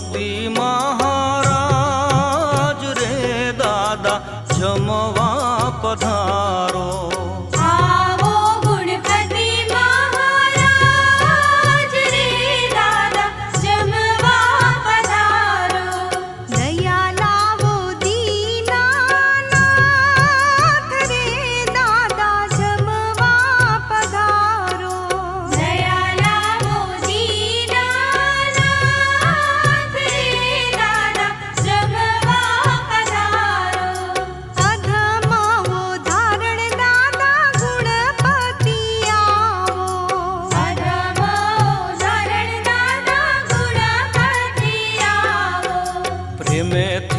ગુણપતિ મહારાજ રે દાદા જમવા પધારો. આવો ગુણપતિ મહારાજ રે દાદા જમવા પધારો. દયા લાવો દીનાનાથ રે દાદા જમવા પધારો. દયા લાવો દીનાનાથ રે દાદા જમવા પધારો. અધમાવો ધારણ દાદા ગુણપતિ આવો. અધમાવો ધારણ દાદા ગુણપતિ આવો. પ્રેમેથી